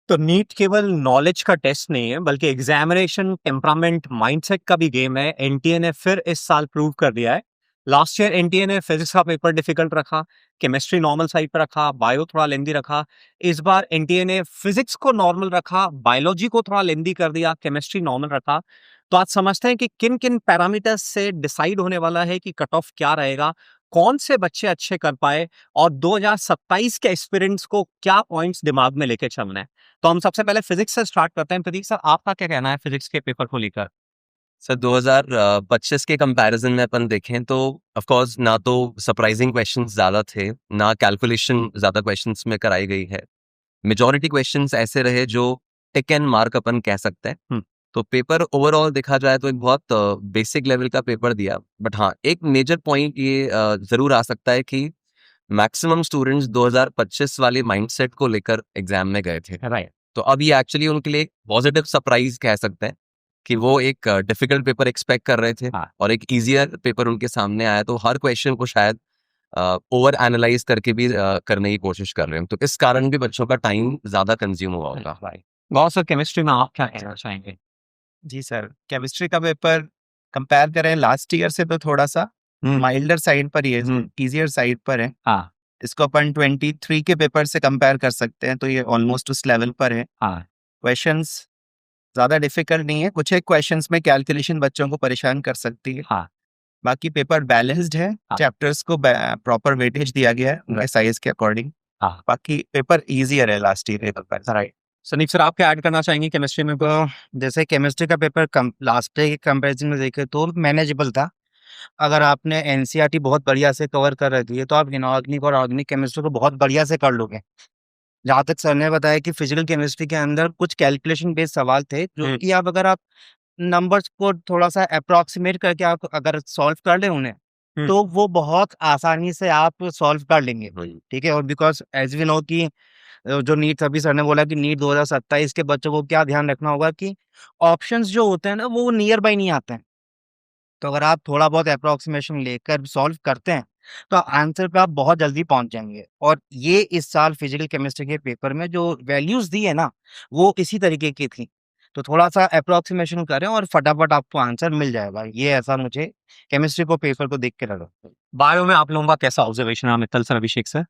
तो नीट केवल नॉलेज का टेस्ट नहीं है, बल्कि एग्जामिनेशन, टेम्परामेंट, माइंडसेट का भी गेम है। एनटीए ने फिर इस साल प्रूव कर दिया है। लास्ट ईयर एनटीए ने फिजिक्स का पेपर डिफिकल्ट रखा, केमिस्ट्री नॉर्मल साइड पर रखा, बायो थोड़ा लेंदी रखा। इस बार एनटीए ने फिजिक्स को नॉर्मल रखा, बायोलॉजी को थोड़ा लेंदी कर दिया, केमिस्ट्री नॉर्मल रखा। तो आज समझते हैं कि किन किन पैरामीटर्स से डिसाइड होने वाला है कि कट ऑफ क्या रहेगा, कौन से बच्चे अच्छे कर पाए, और 2027 के एस्पिरेंट्स को क्या पॉइंट्स दिमाग में लेके चलना है। तो हम सबसे पहले फिजिक्स से स्टार्ट करते हैं। प्रतीक सर, आपका क्या कहना है फिजिक्स के पेपर को लेकर? सर 2025 के कंपैरिजन में अपन देखें तो ऑफ कोर्स ना तो सरप्राइजिंग क्वेश्चंस ज्यादा थे, ना कैलकुलेशन ज्यादा क्वेश्चंस में कराई गई है। मेजॉरिटी क्वेश्चंस ऐसे रहे जो टिक एंड मार्क अपन कह सकते हैं। तो पेपर ओवरऑल देखा जाए तो एक बहुत बेसिक लेवल का पेपर दिया। बट हाँ, एक मेजर पॉइंट ये जरूर आ सकता है कि मैक्सिमम स्टूडेंट्स 2025 वाले माइंडसेट को लेकर एग्जाम में गए थे। राइट। तो अब ये एक्चुअली उनके लिए पॉजिटिव सरप्राइज कह सकते हैं कि वो एक डिफिकल्ट पेपर एक्सपेक्ट कर रहे थे हाँ। और एक इजियर पेपर उनके सामने आया, तो हर क्वेश्चन को शायद ओवर एनालाइज करके भी करने की कोशिश कर रहे हैं। तो इस कारण भी बच्चों का टाइम ज्यादा कंज्यूम हुआ होगा। राइट। गौर सर, केमिस्ट्री में आप क्या कहना चाहेंगे? जी सर, केमिस्ट्री का पेपर कंपेयर करें लास्ट ईयर से तो थोड़ा सा माइल्डर साइड पर ही है, इजियर साइड पर है। हाँ। इसको अपन 23 के पेपर से कंपेयर कर सकते हैं, तो ये ऑलमोस्ट उस लेवल पर है। हाँ। क्वेश्चंस ज़्यादा डिफिकल्ट नहीं है, कुछ एक क्वेश्चंस में कैलकुलेशन बच्चों को परेशान कर सकती है। हाँ। बाकी पेपर बैलेंस्ड है, हाँ। चैप्टर्स को प्रॉपर वेटेज दिया गया है उनके साइज के अकॉर्डिंग। हाँ। बाकी पेपर इजियर है लास्ट ईयर के कंपेयर। राइट। सनीप सर, आप क्या ऐड करना चाहेंगे केमिस्ट्री में? तो जैसे केमिस्ट्री का पेपर लास्ट ईयर के कंपैरिजन में देखें तो मैनेजेबल था। अगर आपने एनसीईआरटी बहुत बढ़िया से कवर कर रखी है तो आप इनऑर्गेनिक और ऑर्गेनिक केमिस्ट्री को बहुत बढ़िया से कर लोगे। जहाँ तक सर ने बताया कि फिजिकल केमिस्ट्री के अंदर कुछ कैलकुलेशन बेस्ड सवाल थे, जो कि आप अगर आप नंबर्स को थोड़ा सा अप्रॉक्सीमेट करके आप अगर सॉल्व कर ले उन्हें, तो वो बहुत आसानी से आप सॉल्व कर लेंगे। ठीक है। और बिकॉज एज वी नो कि जो नीट, अभी सर ने बोला कि नीट 2027 के बच्चों को क्या ध्यान रखना होगा कि ऑप्शंस जो होते हैं ना वो नियर बाय नहीं आते हैं। तो अगर आप थोड़ा बहुत अप्रॉक्सीमेशन लेकर सॉल्व करते हैं तो आंसर पे आप बहुत जल्दी पहुंच जाएंगे। और ये इस साल फिजिकल केमिस्ट्री के पेपर में जो वैल्यूज दी है ना, वो इसी तरीके की थी। तो थोड़ा सा अप्रॉक्सीमेशन करें और फटाफट आपको आंसर मिल जाएगा। ये ऐसा मुझे केमिस्ट्री को पेपर को देख के लगा। बायो में आप लोगों का कैसा ऑब्जर्वेशन है, मित्तल सर, अभिषेक सर?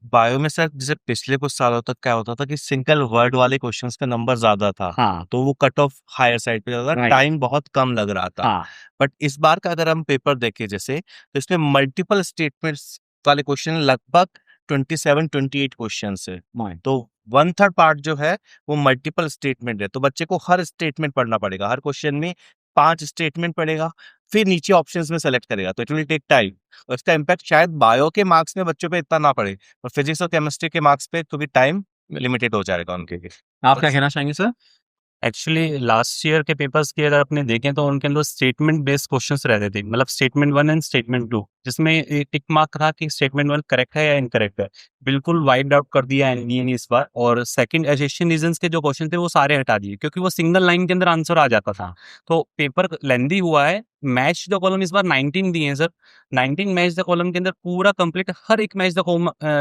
बायो में सर जैसे पिछले कुछ सालों तक क्या होता था कि सिंगल वर्ड वाले क्वेश्चंस का नंबर ज्यादा था। हाँ। तो वो कट ऑफ हायर साइड पे जाता था, Right. टाइम बहुत कम लग रहा था। हाँ। बट इस बार का अगर हम पेपर देखें जैसे, तो इसमें मल्टीपल स्टेटमेंट्स वाले क्वेश्चन लगभग 27-28 क्वेश्चन है। तो 1/3 पार्ट जो है वो मल्टीपल स्टेटमेंट है, तो बच्चे को हर स्टेटमेंट पढ़ना पड़ेगा। हर क्वेश्चन में 5 स्टेटमेंट पढ़ेगा, फिर नीचे ऑप्शंस में सेलेक्ट करेगा, तो इट विल टेक टाइम। और इसका इम्पैक्ट शायद बायो के मार्क्स में बच्चों पे इतना ना पड़े, और फिजिक्स और केमिस्ट्री के मार्क्स पे क्योंकि टाइम लिमिटेड हो जाएगा उनके लिए। आप क्या कहना चाहेंगे सर? एक्चुअली लास्ट ईयर के पेपर्स की अगर आपने देखें तो उनके अंदर स्टेटमेंट बेस्ड क्वेश्चंस रहते थे, मतलब स्टेटमेंट 1 एंड स्टेटमेंट 2, जिसमें टिक मार्क था कि स्टेटमेंट 1 करेक्ट है या इनकरेक्ट है। बिल्कुल वाइड आउट कर दिया एनबीए ने इस बार। और सेकंड एसेशन रीजंस के जो क्वेश्चन थे वो सारे हटा दिए, क्योंकि वो सिंगल लाइन के अंदर आंसर आ जाता था। तो पेपर लेंदी हुआ है। मैच द कॉलम इस बार 19 दिए हैं सर। 19 मैच द कॉलम के अंदर पूरा कंप्लीट, हर एक मैच द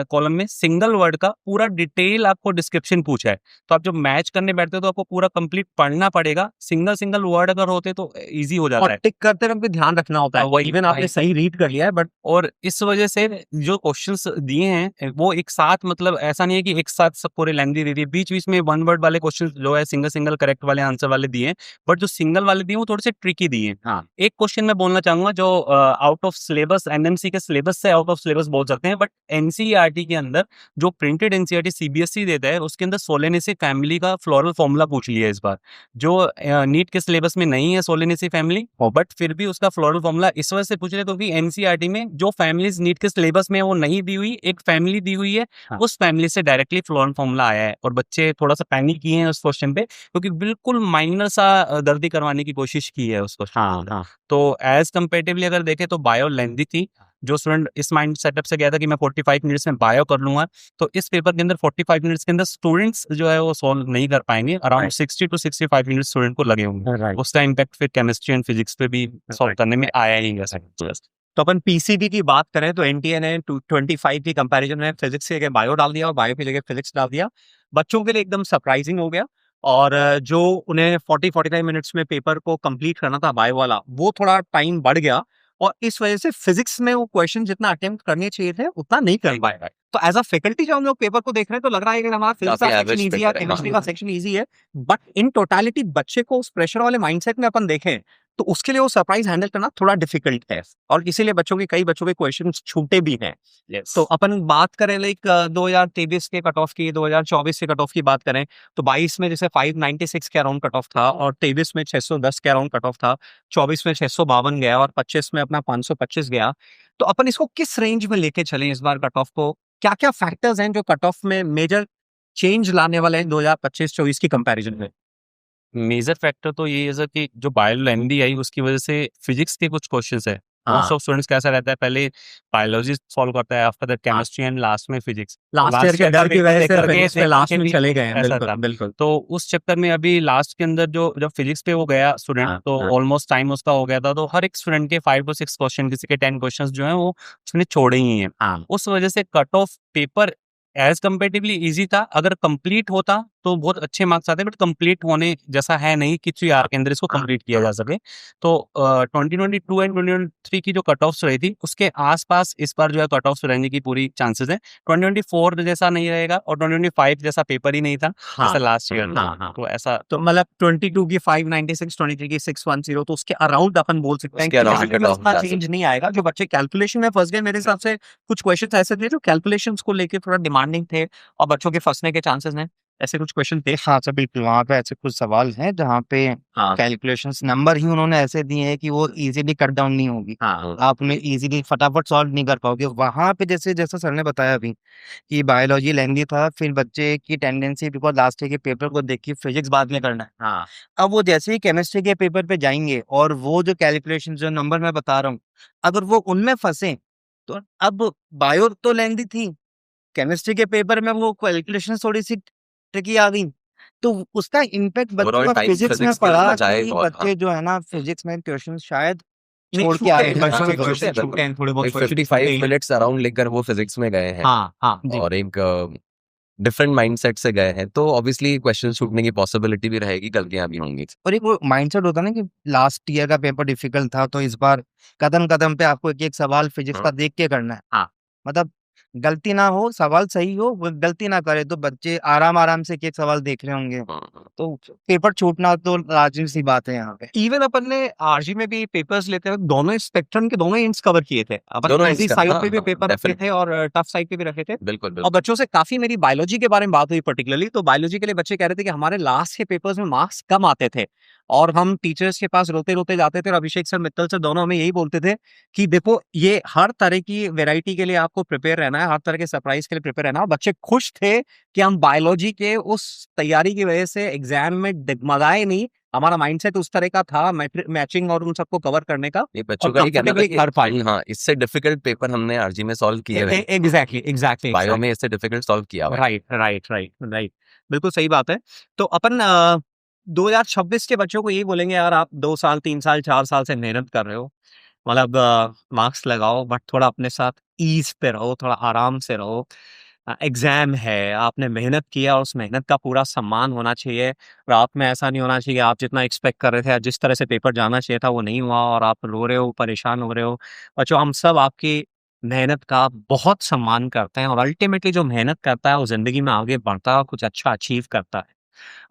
कॉलम में सिंगल वर्ड का पूरा डिटेल आपको डिस्क्रिप्शन पूछा है। तो आप जब मैच करने बैठते हो तो आपको पूरा कंप्लीट पढ़ना पड़ेगा। सिंगल सिंगल वर्ड अगर होते तो इजी हो जाता और है। टिक करते वक्त भी ध्यान रखना होता है। वही- इवन आपने वही। सही रीड कर लिया है, बट और इस वजह से जो क्वेश्चंस दिए हैं वो एक साथ, मतलब ऐसा नहीं है कि एक साथ सब पूरे लेंदी दे दिए। बीच बीच में वन वर्ड वाले क्वेश्चंस जो है सिंगल सिंगल करेक्ट वाले आंसर वाले दिए हैं, बट जो सिंगल वाले दिए वो थोड़े से ट्रिकी दिए हैं। हाँ। एक क्वेश्चन मैं बोलना चाहूंगा जो आउट ऑफ सिलेबस, एनएमसी के सिलेबस से आउट ऑफ सिलेबस बोल सकते हैं, बट एनसीईआरटी के अंदर जो प्रिंटेड एनसीईआरटी सीबीएसई देता है उसके अंदर सोलेनेसी फैमिली का फ्लोरल फॉर्मूला पूछ लिया है इस बार, जो नीट के सिलेबस में नहीं है सोलेनेसी फैमिली। बट फिर भी उसका फ्लोरल फॉर्मूला इस वजह से पूछ रहे क्योंकि एनसीईआरटी में जो फैमिलीज नीट के सिलेबस में वो नहीं दी हुई, एक फैमिली दी हुई है। हाँ। उस फैमिली से डायरेक्टली फ्लोरल फॉर्मूला आया है और बच्चे थोड़ा सा पैनिक किए हैं उस क्वेश्चन पे, क्योंकि बिल्कुल माइनर सा दर्दी करवाने की कोशिश की है उस क्वेश्चन। हाँ। तो एज कंपेरेटिवली अगर देखें तो बायो लेंदी थी। जो स्टूडेंट इस माइंड सेटअप से गया था कि मैं 45 मिनट्स में बायो कर लूंगा, तो इस पेपर के अंदर 45 मिनट्स के अंदर स्टूडेंट्स जो है वो सॉल्व नहीं कर पाएंगे। अराउंड 60 to 65 मिनट्स स्टूडेंट को लगे होंगे। राइट। उसका इम्पैक्ट फिर केमिस्ट्री एंड फिजिक्स पे भी सॉल्व करने में आया ही है। तो अपन पीसीबी की बात करें तो एनटीए ने 25 की कंपैरिजन में फिजिक्स की जगह बायो डाल दिया और बायो की जगह फिजिक्स डाल दिया। बच्चों के लिए एकदम सरप्राइजिंग हो गया और जो उन्हें 40-45 मिनट्स में पेपर को कंप्लीट करना था बायो वाला, वो थोड़ा टाइम बढ़ गया और इस वजह से फिजिक्स में वो क्वेश्चन जितना अटेम्प्ट करने चाहिए थे, उतना नहीं कर पाए। तो एज़ अ फैकल्टी जब हम लोग पेपर को देख रहे हैं, तो लग रहा है कि हमारा फिजिक्स काफी का सेक्शन एवरेज ईज़ी है, पेपर है। केमिस्ट्री का सेक्शन ईज़ी है, बट इन टोटैलिटी बच्चे को उस प्रेशर वाले माइंडसेट में अपन देखें, तो उसके लिए वो सरप्राइज़ हैंडल करना थोड़ा डिफिकल्ट है और इसीलिए कई बच्चों के क्वेश्चन्स छूटे भी हैं। तो अपन बात करें लाइक 2023 के कट ऑफ की, 2024 के कट ऑफ की बात करें, तो 22 में जैसे 596 के अराउंड कट ऑफ था और 23 में 610 के अराउंड कट ऑफ था, 24 में 652 गया और 25 में अपना 525 गया। तो अपन इसको किस रेंज में लेके चलें इस बार कट ऑफ को? क्या-क्या फैक्टर्स हैं जो कट ऑफ में मेजर चेंज लाने वाले हैं 2025-24 की कंपैरिजन में? मेजर फैक्टर तो ये है सर कि जो बायो एमडी आई उसकी वजह से फिजिक्स के कुछ क्वेश्चंस है। मोस्ट ऑफ स्टूडेंट्स का ऐसा रहता है, पहले बायोलॉजी सॉल्व करता है, after that chemistry and last में फिजिक्स। लास्ट ईयर के डर की वजह से फिजिक्स में लास्ट में चले गए हैं। ऐसा बिल्कुल, था। बिल्कुल। तो उस चक्कर में अभी लास्ट के अंदर जो जब फिजिक्स पे वो गया स्टूडेंट, हाँ, तो हाँ। ऑलमोस्ट टाइम उसका हो गया था, तो हर एक स्टूडेंट के 5 to 6 क्वेश्चन, किसी के 10 क्वेश्चंस जो हैं वो उसने छोड़े ही हैं। हाँ। उस वजह से cut off paper as comparatively easy था। अगर कंप्लीट होता तो बहुत अच्छे मार्क्स आते, बट कंप्लीट होने जैसा है नहीं कि 3 आवर के अंदर इसको कंप्लीट किया जा सके। तो 2022 एंड 2023 की जो कट ऑफ्स रही थी उसके आसपास इस बार जो है कट ऑफ्स रहने की पूरी चांसेस है। 2024 जैसा नहीं रहेगा और 2025 जैसा पेपर ही नहीं था हाँ, जैसा लास्ट ईयर था। हाँ, हाँ। तो ऐसा तो मतलब 22 की 596, 23 की 610, तो उसके अराउंड अपन बोल सकते हैं उसके कि around इसमें cut off उतना जा चेंज नहीं आएगा। जो बच्चे कैलकुलेशन में फंस गए, मेरे हिसाब से कुछ क्वेश्चंस ऐसे थे जो कैलकुलेशंस को लेके थोड़ा डिमांडिंग थे और बच्चों के फंसने के चांसेस हैं। ऐसे कुछ क्वेश्चन थे? हाँ सर, बिल्कुल, वहाँ पे ऐसे कुछ सवाल हैं जहाँ पे हाँ, कैलकुलेशंस नंबर ही उन्होंने ऐसे दिए हैं कि वो इजीली कट डाउन नहीं होगी। हाँ, आप उन्हें इजीली फटाफट सॉल्व नहीं कर पाओगे। वहाँ पे जैसा सर ने बताया अभी कि बायोलॉजी लेंदी था, फिर बच्चे की टेंडेंसी बिकॉज़ लास्ट ईयर के पेपर को देख के फिजिक्स बाद में करना है। हाँ, अब वो जैसे ही केमिस्ट्री के पेपर पे जाएँगे और वो जो कैलकुलेशन जो नंबर मैं बता रहा हूँ, अगर वो उनमें फँसे, तो अब बायो तो लेंदी थी, केमिस्ट्री के पेपर में वो कैलकुलेशन थोड़ी-सी ट्रिकी आ गई, तो उसका इम्पैक्ट बच्चों ओवरऑल का टाइम फिजिक्स में फिजिक्स के लिए पड़ा बचाए कि बहुत। बच्चे जो है ना फिजिक्स में क्वेश्चन शायद नहीं छोड़ के छूटे आ हैं, गए। बच्चों के हाँ, क्वेश्चन छूटे हैं, छूटे हैं, थोड़े बहुत एक क्वेश्चन छूटे 55 हैं। मिनट्स अराउंड लेकर वो फिजिक्स में गए हैं हाँ, हाँ, जी। और एक डिफरेंट माइंडसेट से गए हैं, तो ऑब्वियसली क्वेश्चन छूटने की पॉसिबिलिटी भी रहेगी, गलतियां भी होंगी। और एक वो माइंडसेट होता है ना कि लास्ट ईयर का पेपर डिफिकल्ट था, तो इस बार कदम-कदम पे आपको एक-एक सवाल फिजिक्स का देख के करना है। हाँ। मतलब गलती ना हो, सवाल सही हो, वो गलती ना करे, तो बच्चे आराम-आराम से एक-एक सवाल देख रहे होंगे। तो पेपर छूटना तो लाज़िम-सी बात है यहाँ पे। इवन अपन ने आरजी में भी पेपर्स लेते वक्त दोनों स्पेक्ट्रम के दोनों एंड्स कवर किए थे। अपन दोनों इजी ends का, साइड हाँ, पे भी हाँ, पेपर रखे definitely। थे और टफ साइड पे भी रखे थे। बिल्कुल और बिल्कुल बच्चों से काफ़ी मेरी बायोलॉजी के बारे में बात हुई पर्टिकुलरली, तो बायोलॉजी के लिए बच्चे कह रहे थे कि हमारे लास्ट के पेपर्स में मार्क्स कम आते थे और हम टीचर्स के पास रोते-रोते जाते थे और अभिषेक सर, मित्तल सर दोनों हमें यही बोलते थे कि देखो, ये हर तरह की वैरायटी के लिए आपको प्रिपेयर रहना है, हर तरह के सरप्राइज़ के लिए प्रिपेयर रहना है। और बच्चे खुश थे कि हम बायोलॉजी के उस तैयारी की वजह से एग्ज़ाम में डगमगाए नहीं। हमारा माइंडसेट उस तरह का था मैचिंग और उन सबको कवर करने का। ये बच्चों और का ये कहना था comfortably कर पाए। कि हाँ, इससे डिफिकल्ट पेपर हमने आरजी में सॉल्व किए हुए हैं। एग्ज़ैक्टली, एग्ज़ैक्टली, बायो में इससे डिफिकल्ट सॉल्व किया हुआ है। Right, right, right, right. बिल्कुल सही बात है। तो अपन 2026 के बच्चों को यही बोलेंगे, यार आप 2 साल, 3 साल, 4 साल से मेहनत कर रहे हो। मतलब मार्क्स लगाओ, बट थोड़ा अपने साथ ईज़ पे रहो, थोड़ा आराम से रहो। एग्ज़ाम है, आपने मेहनत किया और उस मेहनत का पूरा सम्मान होना चाहिए। रात में ऐसा नहीं होना चाहिए, आप जितना एक्सपेक्ट कर रहे थे, जिस तरह से पेपर जाना चाहिए था, वो नहीं हुआ और आप रो रहे हो, परेशान हो रहे हो। बच्चों, हम सब आपकी मेहनत का बहुत सम्मान करते हैं और अल्टीमेटली जो मेहनत करता है, वो ज़िंदगी में आगे बढ़ता है और कुछ अच्छा अचीव करता है।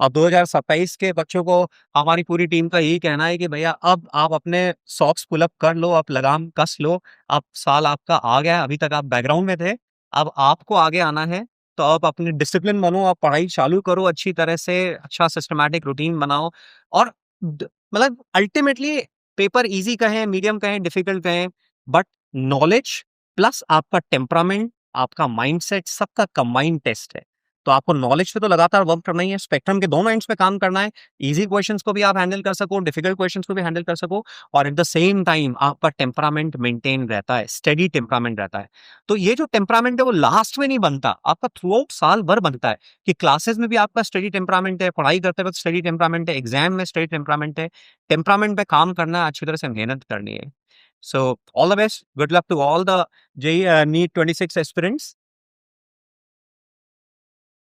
और 2027 के बच्चों को हमारी पूरी टीम का यही कहना है कि भैया, अब आप अपने सॉक्स पुल अप कर लो, आप लगाम कस लो। अब साल आपका आ गया है, अभी तक आप बैकग्राउंड में थे, अब आपको आगे आना है। तो आप अपनी डिसिप्लिन बनो, आप पढ़ाई चालू करो अच्छी तरह से, अच्छा सिस्टमैटिक रूटीन बनाओ और मतलब अल्टीमेटली पेपर ईज़ी कहें, मीडियम कहें, डिफिकल्ट कहें, बट नॉलेज प्लस आपका टेम्परामेंट, आपका माइंडसेट, सबका कंबाइंड टेस्ट है। तो आपको नॉलेज पे तो लगातार वर्क करना ही है, स्पेक्ट्रम के दोनों एंड्स पे काम करना है। ईज़ी क्वेश्चंस को भी आप हैंडल कर सको, डिफिकल्ट क्वेश्चंस को भी हैंडल कर सको और एट द सेम टाइम आपका टेम्परामेंट मेंटेन रहता है, स्टेडी टेम्परामेंट रहता है। तो ये जो टेम्परामेंट है, वो लास्ट में नहीं बनता, आपका थ्रू आउट साल भर बनता है कि क्लासेस में भी आपका स्टडी टेम्परामेंट है, पढ़ाई करते वक्त स्टडी टेम्परामेंट है, एग्जाम में स्टडी टेम्परामेंट है। टेम्परामेंट पे काम करना है, अच्छी तरह से मेहनत करनी है। So all the best, good luck to all the JEE NEET 26 aspirants